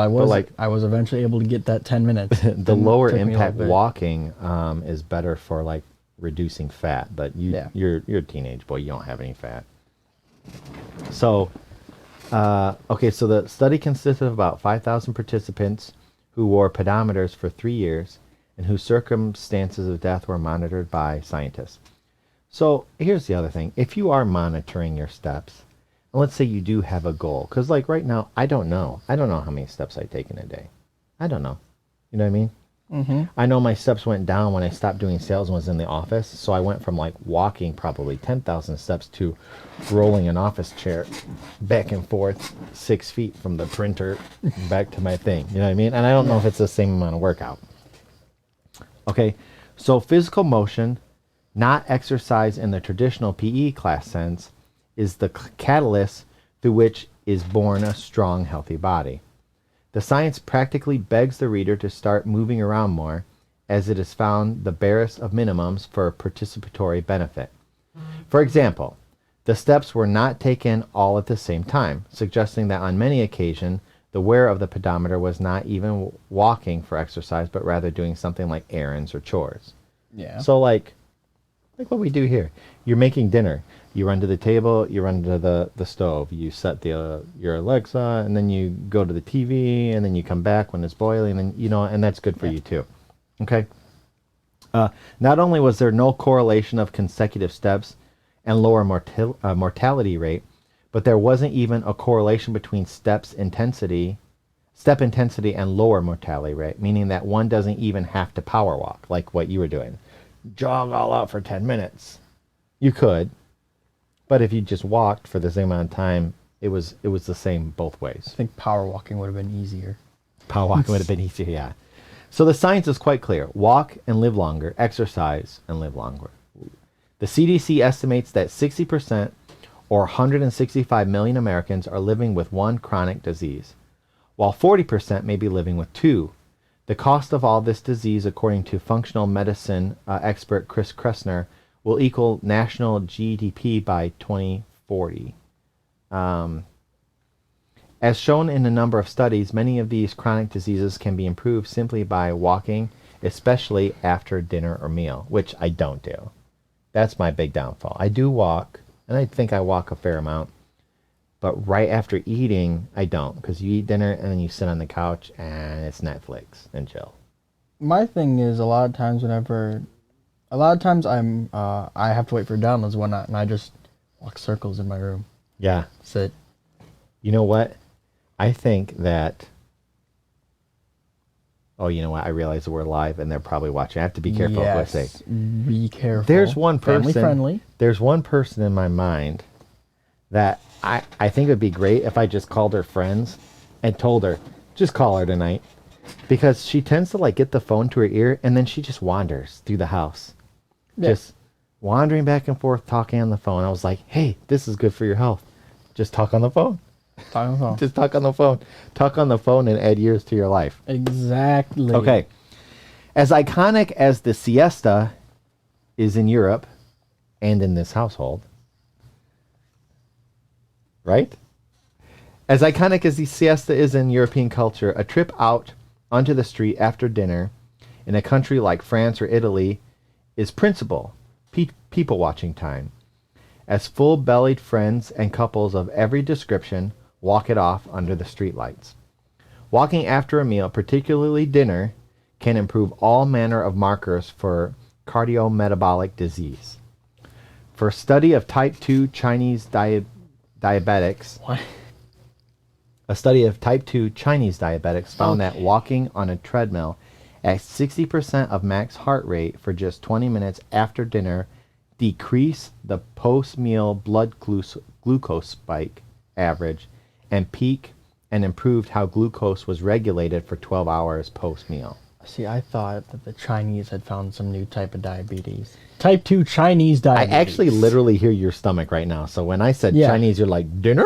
I was eventually able to get that 10 minutes. The lower impact walking is better for like reducing fat, but you're a teenage boy, you don't have any fat. So, okay, so the study consisted of about 5,000 participants who wore pedometers for 3 years and whose circumstances of death were monitored by scientists. So here's the other thing. If you are monitoring your steps, and let's say you do have a goal, because like right now, I don't know how many steps I take in a day. I don't know. You know what I mean? Mm-hmm. I know my steps went down when I stopped doing sales and was in the office. So I went from like walking probably 10,000 steps to rolling an office chair back and forth 6 feet from the printer back to my thing. You know what I mean? And I don't know if it's the same amount of workout. Okay, so physical motion, not exercise in the traditional PE class sense, is the catalyst through which is born a strong, healthy body. The science practically begs the reader to start moving around more, as it is found the barest of minimums for participatory benefit. For example, the steps were not taken all at the same time, suggesting that on many occasions, the wearer of the pedometer was not even walking for exercise, but rather doing something like errands or chores. Yeah. So like what we do here. You're making dinner. You run to the table, you run to the stove, you set your Alexa, and then you go to the TV, and then you come back when it's boiling, and and that's good for you too. Okay. Not only was there no correlation of consecutive steps and lower mortality rate, but there wasn't even a correlation between step intensity and lower mortality rate, meaning that one doesn't even have to power walk like what you were doing. Jog all out for 10 minutes. You could. But if you just walked for the same amount of time, it was the same both ways. I think power walking would have been easier. Power walking would have been easier, yeah. So the science is quite clear. Walk and live longer. Exercise and live longer. The CDC estimates that 60% or 165 million Americans are living with one chronic disease, while 40% may be living with two. The cost of all this disease, according to functional medicine expert Chris Kressner, will equal national GDP by 2040. As shown in a number of studies, many of these chronic diseases can be improved simply by walking, especially after dinner or meal, which I don't do. That's my big downfall. I do walk, and I think I walk a fair amount, but right after eating, I don't, because you eat dinner and then you sit on the couch and it's Netflix and chill. My thing is a lot of times I have to wait for downloads and whatnot, and I just walk circles in my room. Yeah. Sit. You know what? I think that... Oh, you know what? I realize that we're live and they're probably watching. I have to be careful what I say. Be careful. There's one person... Family friendly. There's one person in my mind that I think it would be great if I just called her friends and told her, just call her tonight. Because she tends to like get the phone to her ear and then she just wanders through the house. Yeah. Just wandering back and forth, talking on the phone. I was like, hey, this is good for your health. Just talk on the phone. Talk on the phone. Just talk on the phone. Talk on the phone and add years to your life. Exactly. Okay. As iconic as the siesta is in Europe and in this household, right? As iconic as the siesta is in European culture, a trip out onto the street after dinner in a country like France or Italy is principal people watching time, as full-bellied friends and couples of every description walk it off under the streetlights. Walking after a meal, particularly dinner, can improve all manner of markers for cardiometabolic disease. For a study of type 2 Chinese diabetics, what? A study of type 2 Chinese diabetics found that walking on a treadmill at 60% of max heart rate for just 20 minutes after dinner decreased the post-meal blood glucose spike average and peak and improved how glucose was regulated for 12 hours post-meal. See, I thought that the Chinese had found some new type of diabetes. Type 2 Chinese diabetes. I actually literally hear your stomach right now. So when I said Chinese, you're like, dinner?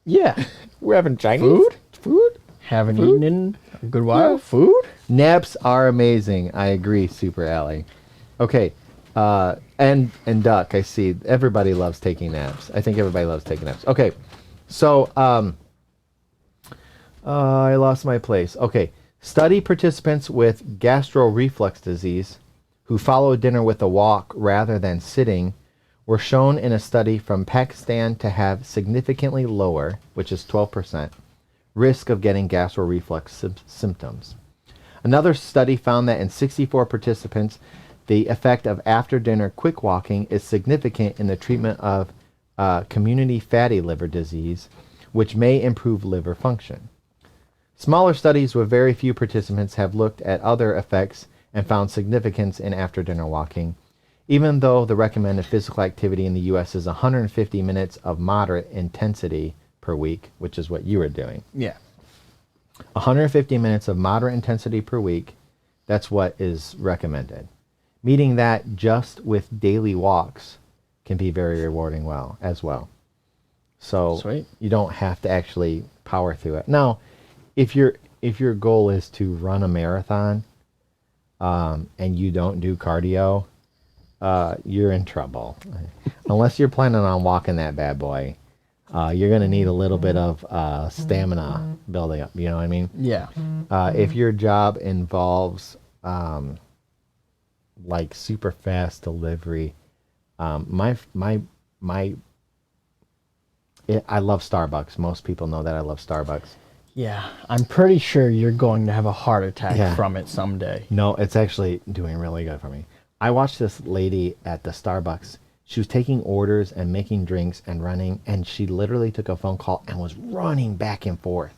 Yeah. We're having Chinese? Food? Haven't eaten in a good while. Yeah. Food? Naps are amazing. I agree, Super Alley. Okay. And Duck, I see. Everybody loves taking naps. I think everybody loves taking naps. Okay. So, I lost my place. Okay. Study participants with gastroreflux disease who followed dinner with a walk rather than sitting were shown in a study from Pakistan to have significantly lower, which is 12%, risk of getting gastroreflux symptoms. Another study found that in 64 participants, the effect of after-dinner quick walking is significant in the treatment of community fatty liver disease, which may improve liver function. Smaller studies with very few participants have looked at other effects and found significance in after-dinner walking, even though the recommended physical activity in the U.S. is 150 minutes of moderate intensity per week, which is what you were doing. Yeah. 150 minutes of moderate intensity per week, that's what is recommended. Meeting that just with daily walks can be very rewarding as well. So Sweet. You don't have to actually power through it. Now, if your goal is to run a marathon and you don't do cardio, you're in trouble. Unless you're planning on walking that bad boy, you're going to need a little bit of stamina building up. You know what I mean? Yeah. If your job involves like super fast delivery, I love Starbucks. Most people know that I love Starbucks. Yeah, I'm pretty sure you're going to have a heart attack from it someday. No, it's actually doing really good for me. I watched this lady at the Starbucks. She was taking orders and making drinks and running, and she literally took a phone call and was running back and forth.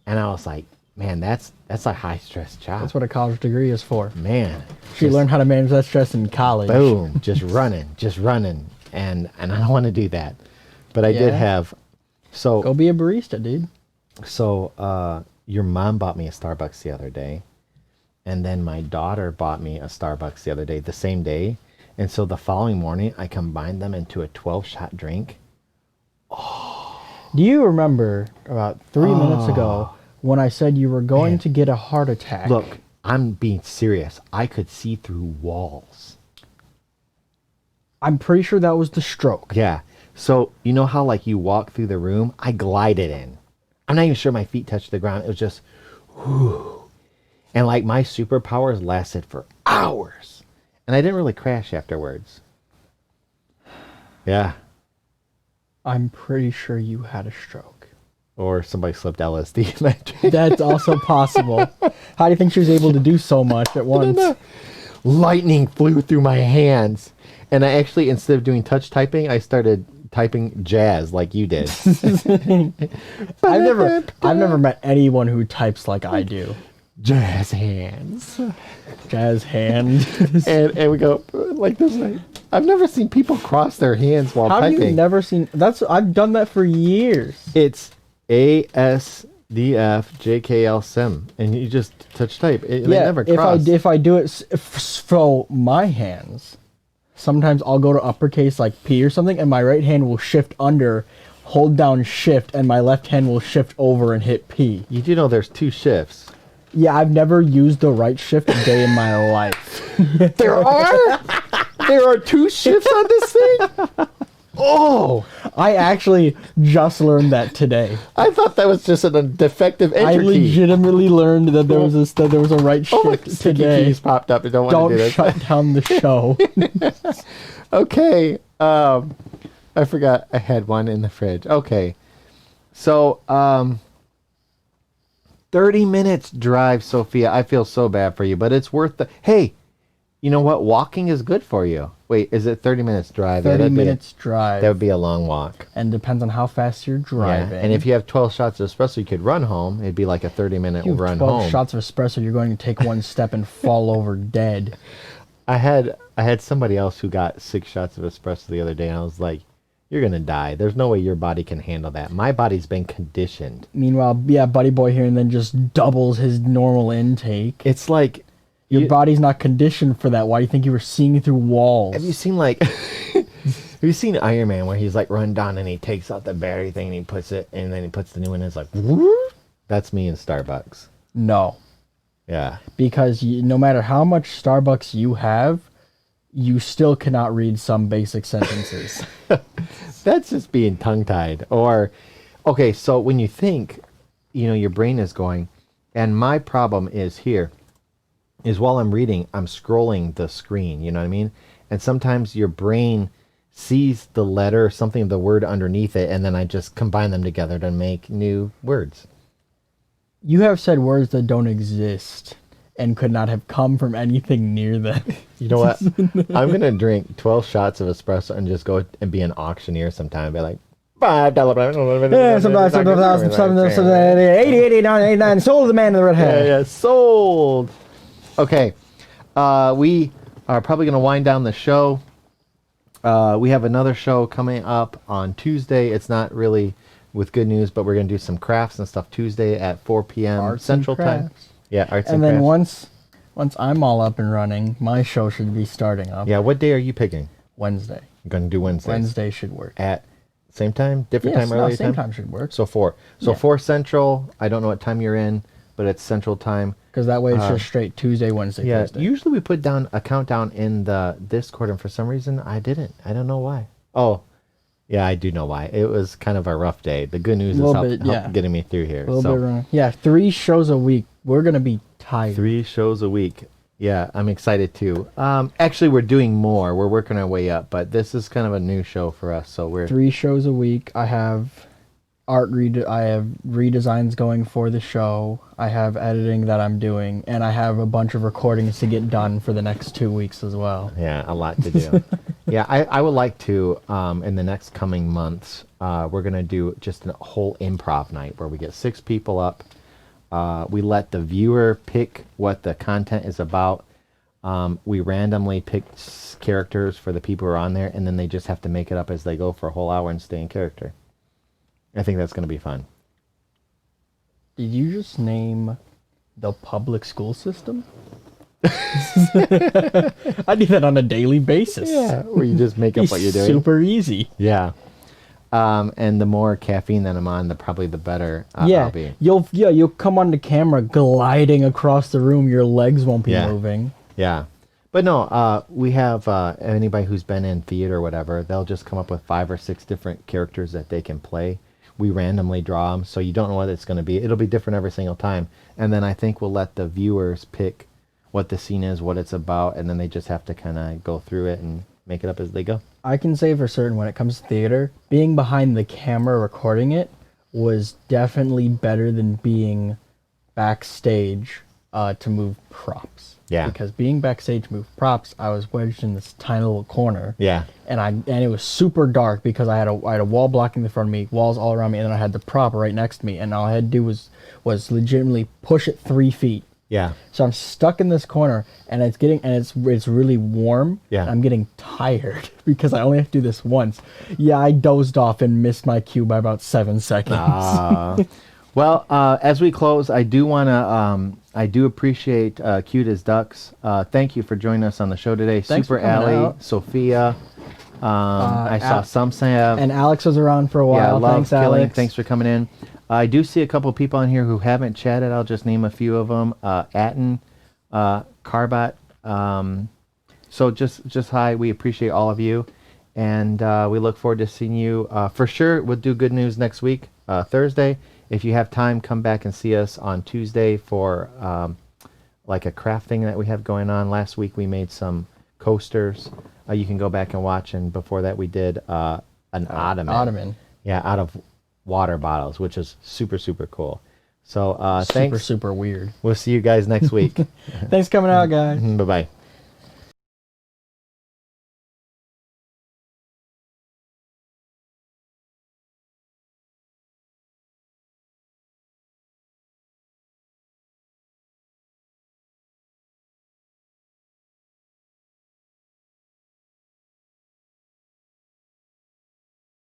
And I was like, man, that's a high-stress job. That's what a college degree is for. Man. She learned how to manage that stress in college. Boom, just running. And I don't want to do that. But I did have... So go be a barista, dude. So your mom bought me a Starbucks the other day, and then my daughter bought me a Starbucks the other day, the same day. And so the following morning, I combined them into a 12-shot drink. Oh. Do you remember about 3 minutes ago when I said you were going to get a heart attack? Look, I'm being serious. I could see through walls. I'm pretty sure that was the stroke. Yeah. So you know how like you walk through the room? I glided in. I'm not even sure my feet touched the ground. It was just, whoo. And like my superpowers lasted for hours. And I didn't really crash afterwards. Yeah. I'm pretty sure you had a stroke. Or somebody slipped LSD in my drink. That's also possible. How do you think she was able to do so much at once? I don't know. Lightning flew through my hands. And I actually, instead of doing touch typing, I started typing jazz like you did. I've never met anyone who types like I do. Jazz hands. Jazz hand. and we go like this. I've never seen people cross their hands while typing. How have you never seen... I've done that for years. It's ASDFJKL and you just touch type. They never cross. If I do it for my hands, sometimes I'll go to uppercase like P or something, and my right hand will shift under, hold down shift, and my left hand will shift over and hit P. You do know there's two shifts. Yeah, I've never used the right shift a day in my life. There are? There are two shifts on this thing? Oh! I actually just learned that today. I thought that was just a defective enter key. I legitimately learned that there was a right shift today. Keys popped up. I don't want to do this. Don't shut down the show. Okay. I forgot I had one in the fridge. Okay. So, 30 minutes drive, Sophia. I feel so bad for you, but it's worth the... Hey, You know what? Walking is good for you. Wait, is it 30 minutes drive? 30 minutes drive. That would be a long walk. And depends on how fast you're driving. Yeah. And if you have 12 shots of espresso, you could run home. It'd be like a 30-minute run 12 home. shots of espresso, you're going to take one step and fall over dead. I had somebody else who got 6 shots of espresso the other day, and I was like, you're going to die. There's no way your body can handle that. My body's been conditioned. Meanwhile, yeah, Buddy Boy here and then just doubles his normal intake. It's like... Your body's not conditioned for that. Why do you think you were seeing through walls? Have you seen have you seen Iron Man where he's like run down and he takes out the battery thing and he puts it and then he puts the new one and it's like whoop? That's me in Starbucks. No. Yeah. Because no matter how much Starbucks you have, you still cannot read some basic sentences. That's just being tongue-tied. Or, okay, so when you think, your brain is going, and my problem is here. Is while I'm reading, I'm scrolling the screen, you know what I mean? And sometimes your brain sees the letter, something of the word underneath it, and then I just combine them together to make new words. You have said words that don't exist and could not have come from anything near them. You know what? I'm going to drink 12 shots of espresso and just go and be an auctioneer sometime and be like, $5. Yeah, some 80, 89, 89, sold the man in the red hat. Yeah, sold. Okay, we are probably going to wind down the show. We have another show coming up on Tuesday. It's not really with good news, but we're going to do some crafts and stuff Tuesday at 4 p.m. Arts Central Time. Yeah, arts and then crafts. once I'm all up and running, my show should be starting up. Yeah, what day are you picking? Wednesday. You're going to do Wednesday. Wednesday should work. At same time? Different time, earlier same time should work. So 4. So 4 Central. I don't know what time you're in, but it's Central Time. Because that way it's just straight Tuesday, Wednesday, Thursday. Usually we put down a countdown in the Discord, and for some reason I didn't. I don't know why. Oh, yeah, I do know why. It was kind of a rough day. The good news is help getting me through here. A little bit wrong. Yeah, 3 shows a week. We're going to be tired. 3 shows a week. Yeah, I'm excited too. Actually, we're doing more. We're working our way up, but this is kind of a new show for us. So we're 3 shows a week. I have I have redesigns going for the show. I have editing that I'm doing, and I have a bunch of recordings to get done for the next 2 weeks as well. Yeah, a lot to do. Yeah, I would like to, in the next coming months, we're going to do just a whole improv night where we get 6 people up. We let the viewer pick what the content is about. We randomly pick characters for the people who are on there, and then they just have to make it up as they go for a whole hour and stay in character. I think that's going to be fun. Did you just name the public school system? I do that on a daily basis. Yeah, where you just make up what you're doing. Super easy. Yeah. And the more caffeine that I'm on, probably the better I'll be. You'll come on the camera gliding across the room. Your legs won't be moving. Yeah. But no, we have anybody who's been in theater or whatever, they'll just come up with 5 or 6 different characters that they can play. We randomly draw them, so you don't know what it's going to be. It'll be different every single time. And then I think we'll let the viewers pick what the scene is, what it's about, and then they just have to kind of go through it and make it up as they go. I can say for certain when it comes to theater, being behind the camera recording it was definitely better than being backstage to move props. Yeah. Because being backstage to move props, I was wedged in this tiny little corner. Yeah. And it was super dark because I had a wall blocking the front of me, walls all around me, and then I had the prop right next to me, and all I had to do was legitimately push it 3 feet. Yeah. So I'm stuck in this corner, and it's really warm. Yeah. I'm getting tired because I only have to do this once. Yeah, I dozed off and missed my cue by about 7 seconds. Well, as we close, I do want to. I do appreciate Cute as Ducks. Thank you for joining us on the show today. Thanks Super for coming Allie, out. Sophia. I saw some Sam. And Alex was around for a while. Yeah, love Thanks, Killing. Alex. Thanks for coming in. I do see a couple people in here who haven't chatted. I'll just name a few of them. Atten, Carbot. So just hi. We appreciate all of you. And we look forward to seeing you. For sure, we'll do good news next week, Thursday. If you have time, come back and see us on Tuesday for like a craft thing that we have going on. Last week we made some coasters. You can go back and watch. And before that we did an ottoman. Ottoman. Yeah, out of water bottles, which is super, super cool. So thanks. Super weird. We'll see you guys next week. Thanks for coming out, guys. Bye-bye.